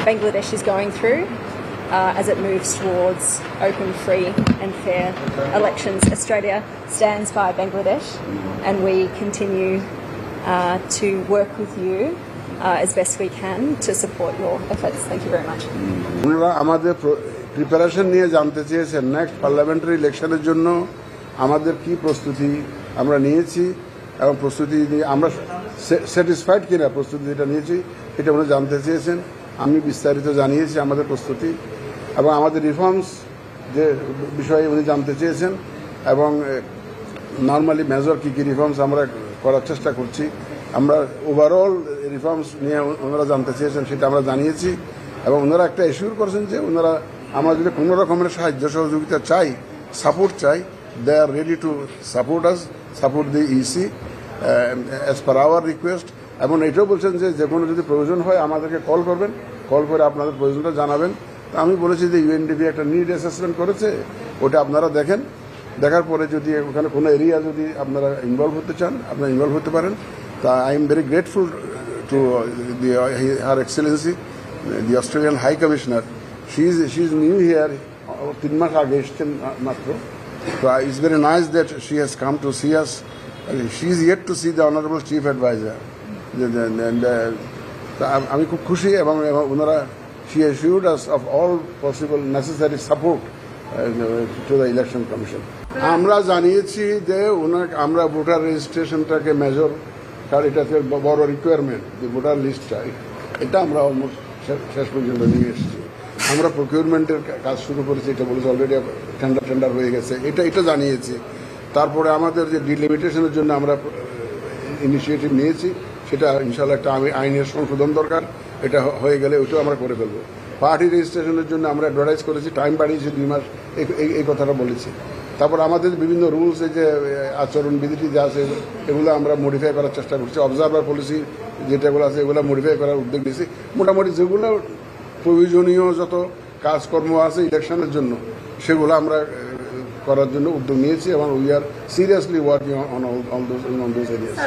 Bangladesh is going through as it moves towards open, free and fair elections. Australia stands by Bangladesh and we continue to work with you as best we can to support your efforts. Thank you very much. আমাদের preparation নিয়ে জানতে চেয়েছেন next parliamentary ইলেকশনের জন্য আমাদের কি প্রস্তুতি আমরা নিয়েছি এবং প্রস্তুতি নিয়ে আমরা স্যাটিসফাইড কিনা প্রস্তুতি যেটা নিয়েছি এটা উনি জানতে চেয়েছেন। আমি বিস্তারিত জানিয়েছি আমাদের প্রস্তুতি এবং আমাদের রিফর্মস যে বিষয়ে উনি জানতে চেয়েছেন এবং নর্মালি মেজর কী কী রিফর্মস আমরা করার চেষ্টা করছি। আমরা ওভারঅল রিফর্মস নিয়ে ওনারা জানতে চেয়েছেন সেটা আমরা জানিয়েছি এবং ওনারা একটা এশিওর করেছেন যে ওনারা আমরা যদি কোনো রকমের সাহায্য সহযোগিতা চাই, সাপোর্ট চাই, they are ready to support us, support the EC as per our request. এবং এটাও বলছেন যে কোনো যদি প্রয়োজন হয় আমাদেরকে কল করবেন, কল করে আপনাদের প্রয়োজনটা জানাবেন। তো আমি বলেছি যে ইউএনডিপি একটা নিড অ্যাসেসমেন্ট করেছে, ওটা আপনারা দেখেন, দেখার পরে যদি ওখানে কোনো এরিয়া যদি আপনারা ইনভলভ হতে চান আপনারা ইনভলভ হতে পারেন। তা I am very grateful to her excellency the Australian high commissioner. She is new here, 3 মাস আগে এসছেন মাত্র। তো it's very nice that she has come to see us. She is yet to see the honourable chief adviser. আমি খুব খুশি এবং ওনারা she assured us of all possible necessary support to the election commission. আমরা জানিয়েছি যে আমরা voter রেজিস্ট্রেশনটাকে major, কারণ এটাতে বড় রিকোয়ারমেন্ট যে ভোটার লিস্টটা, এটা আমরা অলমোস্ট শেষ পর্যন্ত নিয়ে এসেছি। আমরা প্রকিউরমেন্টের কাজ শুরু করেছি, এটা বলেছি অলরেডি টেন্ডার হয়ে গেছে, এটা জানিয়েছি। তারপরে আমাদের যে ডিলিমিটেশনের জন্য আমরা ইনিশিয়েটিভ নিয়েছি, সেটা ইনশাল্লাহ একটা আইনের সংশোধন দরকার, এটা হয়ে গেলে ওইটাও আমরা করে ফেলবো। পার্টি রেজিস্ট্রেশনের জন্য আমরা অ্যাডভার্টাইজ করেছি, টাইম বাড়িয়েছি 2 মাস, এই কথাটা বলেছি। তারপর আমাদের বিভিন্ন রুলস, এই যে আচরণবিধিটি যা আছে এগুলো আমরা মডিফাই করার চেষ্টা করছি। অবজারভার পলিসি যেটাগুলো আছে এগুলো মডিফাই করার উদ্যোগ নিয়েছি। মোটামুটি যেগুলো প্রয়োজনীয় যত কাজকর্ম আছে ইলেকশনের জন্য সেগুলো আমরা করার জন্য উদ্যোগ নিয়েছি এবং we are seriously working on those areas.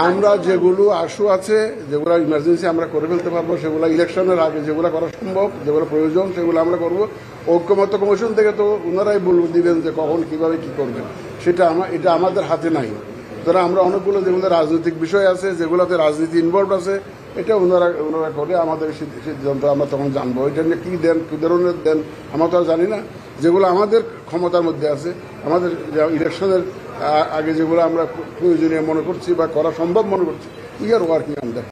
আমরা যেগুলো আশু আছে, যেগুলো ইমার্জেন্সি আমরা করে ফেলতে পারবো, সেগুলো ইলেকশনের আগে যেগুলো করা সম্ভব, যেগুলো প্রয়োজন সেগুলো আমরা করবো। ঐক্যমত্য কমিশন থেকে তো ওনারাই দিবেন যে কখন কিভাবে কি করবেন, এটা আমাদের হাতে নাই। তারা আমরা অনেকগুলো যেগুলো রাজনৈতিক বিষয় আছে, যেগুলোতে রাজনীতি ইনভলভ আছে, এটা ওনারা করে আমাদের সিদ্ধান্ত আমরা তখন জানবো। এটা নিয়ে কী দেন, কী ধরনের দেন আমরা তো আর জানি না। যেগুলো আমাদের ক্ষমতার মধ্যে আছে, আমাদের ইলেকশনের আগে যেগুলো আমরা প্রয়োজনীয় মনে করছি বা করা সম্ভব মনে করছি, we are working on that.